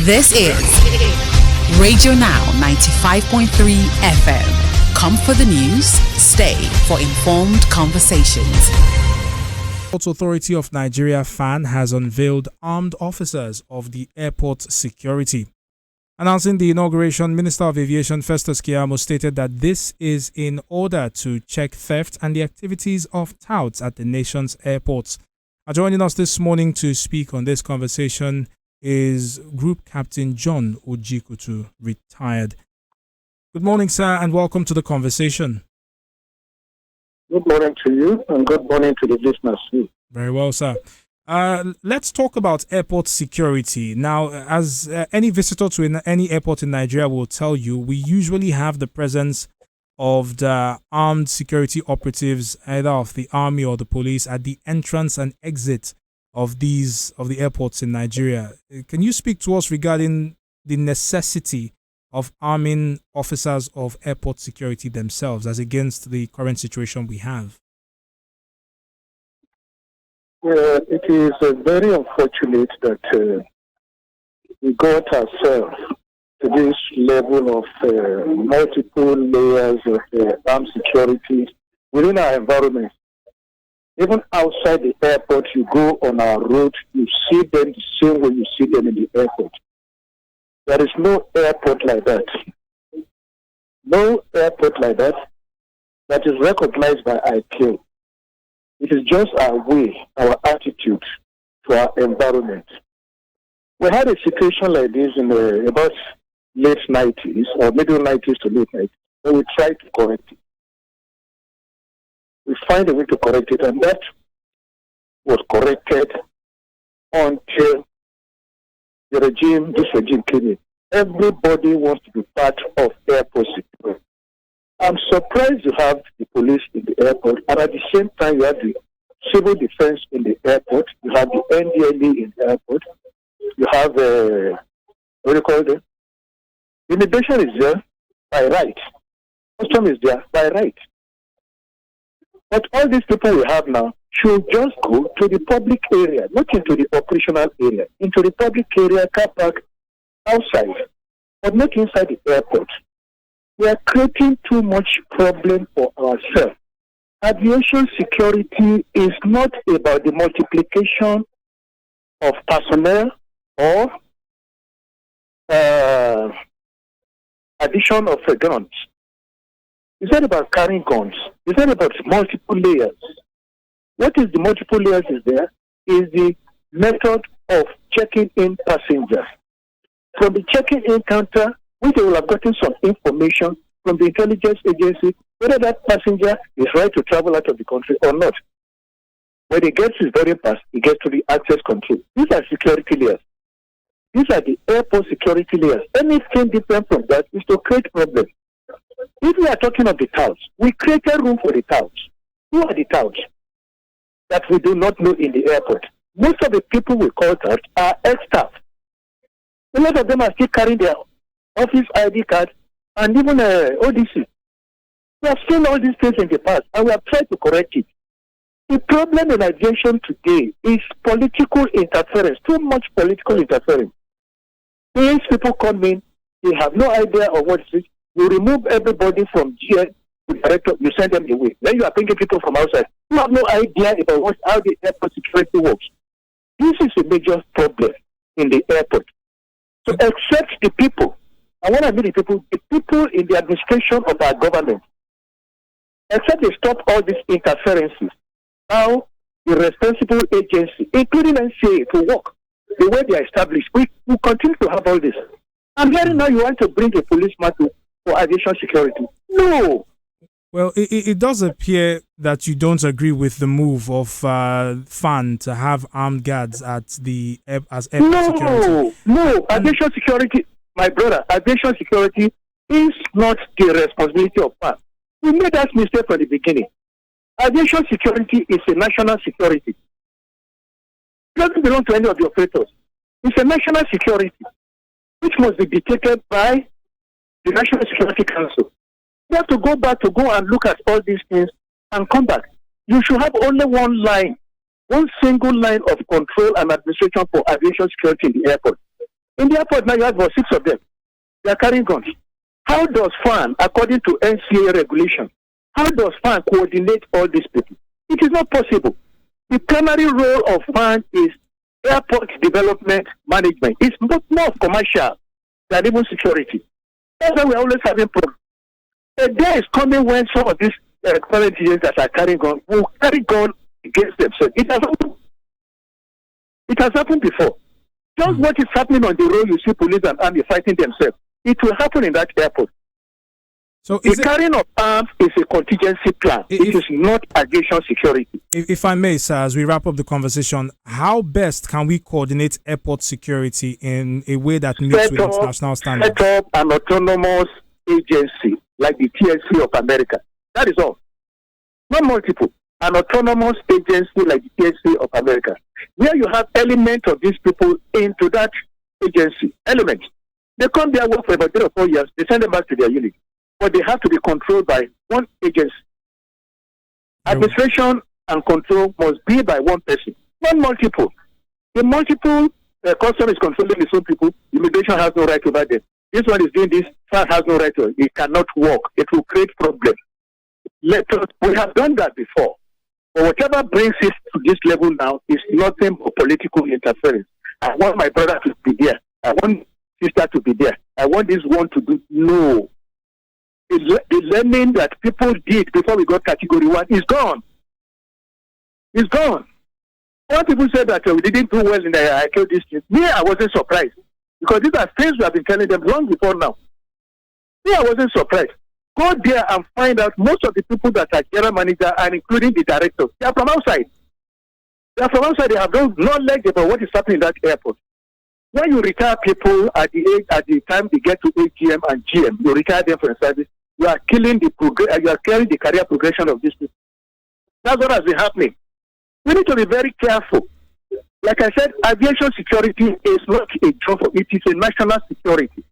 This is Radio Now 95.3 FM. Come for the news, stay for informed conversations. The Authority of Nigeria FAAN has unveiled armed officers of the airport security. Announcing the inauguration, Minister of Aviation Festus Keyamo stated that this is in order to check theft and the activities of touts at the nation's airports. Joining us this morning to speak on this conversation is Group Captain John Ojikutu, retired. Good morning, sir, and welcome to the conversation. Good morning to you, and good morning to the listeners. Very well, sir. Let's talk about airport security. Now, as any visitor to any airport in Nigeria will tell you, we usually have the presence of the armed security operatives, either of the army or the police, at the entrance and exit of the airports in Nigeria. Can you speak to us regarding the necessity of arming officers of airport security themselves as against the current situation we have? It is very unfortunate that we got ourselves to this level of multiple layers of armed security within our environment. Even outside the airport, you go on our road, you see them the same way you see them in the airport. There is no airport like that. No airport like that that is recognized by ICAO. It is just our way, our attitude to our environment. We had a situation like this in about late 90s, or middle 90s to late 90s, and we tried to correct it. We find a way to correct it, and that was corrected until this regime came in. Everybody wants to be part of airport security. I'm surprised you have the police in the airport, and at the same time you have the civil defense in the airport, you have the NDLE in the airport, you have what do you call it? Immigration is there by right. Custom is there by right. But all these people we have now should just go to the public area, not into the operational area, into the public area, car park, outside, but not inside the airport. We are creating too much problem for ourselves. Aviation security is not about the multiplication of personnel or addition of guns. It's not about carrying guns. It's not about multiple layers. What is the multiple layers is there is the method of checking in passengers. From the checking in counter, which they will have gotten some information from the intelligence agency whether that passenger is right to travel out of the country or not. When he gets his boarding pass, he gets to the access control. These are security layers. These are the airport security layers. Anything different from that is to create problems. If we are talking of the touts, we created room for the touts. Who are the touts that we do not know in the airport? Most of the people we call touts are ex-staff. A lot of them are still carrying their office ID card and even ODC. We have seen all these things in the past, and we have tried to correct it. The problem in aviation today is political interference, too much political interference. These people come in, they have no idea of what it is. You remove everybody from GN, the director, you send them away. Then you are bringing people from outside. You have no idea about how the airport security works. This is a major problem in the airport. So except the people, and when I mean the people in the administration of our government, except they stop all these interferences, now the responsible agency, including NCA, to work the way they are established, we continue to have all this. I'm hearing now you want to bring a policeman for aviation security. No. Well, it does appear that you don't agree with the move of FAAN to have armed guards at as airport security. No, aviation security, my brother, aviation security is not the responsibility of FAAN. We made that mistake from the beginning. Aviation security is a national security. It doesn't belong to any of the operators. It's a national security, which must be dictated by the National Security Council. You have to go back to go and look at all these things and come back. You should have only one line, one single line of control and administration for aviation security in the airport. In the airport now, you have about 6 of them. They are carrying guns. How does FAAN, according to NCA regulation, how does FAAN coordinate all these people? It is not possible. The primary role of FAAN is airport development management. It's not more commercial than even security. That's why we're always having problems. A day is coming when some of these current agents that are carrying guns will carry guns against themselves. It has happened before. Just what is happening on the road, you see police and army fighting themselves. It will happen in that airport. So the carrying of arms is a contingency plan. It is not aviation security. If I may, sir, as we wrap up the conversation, how best can we coordinate airport security in a way that meets with international standards? Set up an autonomous agency like the TSA of America. That is all. Not multiple. An autonomous agency like the TSA of America. Where you have elements of these people into that agency. Elements. They come there, work for about 3 or 4 years, they send them back to their unit. But they have to be controlled by one agency. Administration and control must be by one person, not multiple. The multiple custom is controlling the same people. Immigration has no right over them. This one is doing this, FAAN has no right to it. It cannot work. It will create problems. We have done that before. But whatever brings it to this level now is nothing but political interference. I want my brother to be there. I want sister to be there. I want this one to do. No. The learning that people did before we got category 1 is gone. It's gone. Some people said that we didn't do well in the IQ district. Me, I wasn't surprised. Because these are things we have been telling them long before now. Me, I wasn't surprised. Go there and find out most of the people that are general manager and including the directors. They are from outside. They have no knowledge about what is happening in that airport. When you retire people at the time they get to AGM and GM, you retire them from service. You are killing you are killing the career progression of these people. That's what has been happening. We need to be very careful. Like I said, aviation security is not a job for it is a national security.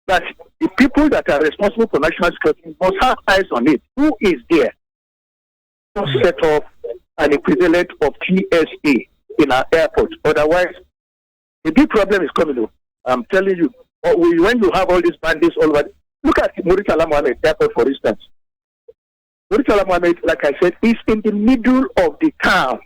That the people that are responsible for national security must have eyes on it. Who is there to set up an equivalent of TSA in our airport? Otherwise, the big problem is coming up. I'm telling you, when you have all these bandits all over, look at Murtala Mohammed Airport, for instance. Murtala Mohammed, like I said, is in the middle of the town.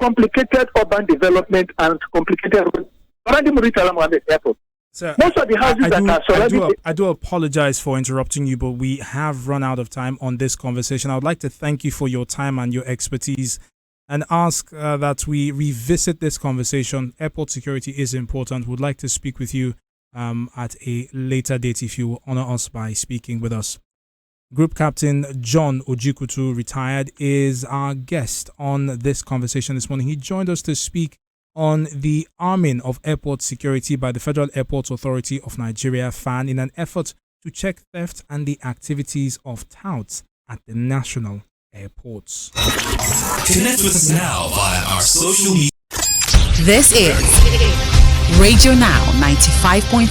Complicated urban development and complicated roads around the Murtala Mohammed Airport. Sir, most of the houses that are surrounding. I do apologize for interrupting you, but we have run out of time on this conversation. I would like to thank you for your time and your expertise and ask that we revisit this conversation. Airport security is important. Would like to speak with you at a later date if you honor us by speaking with us. Group Captain John Ojikutu, retired, is our guest on this conversation this morning. He joined us to speak on the arming of airport security by the Federal Airports Authority of Nigeria, FAAN, in an effort to check theft and the activities of touts at the national airports. Connect with us now via our social media. This is Radio Now 95.3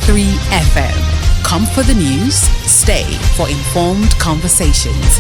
FM. Come for the news, stay for informed conversations.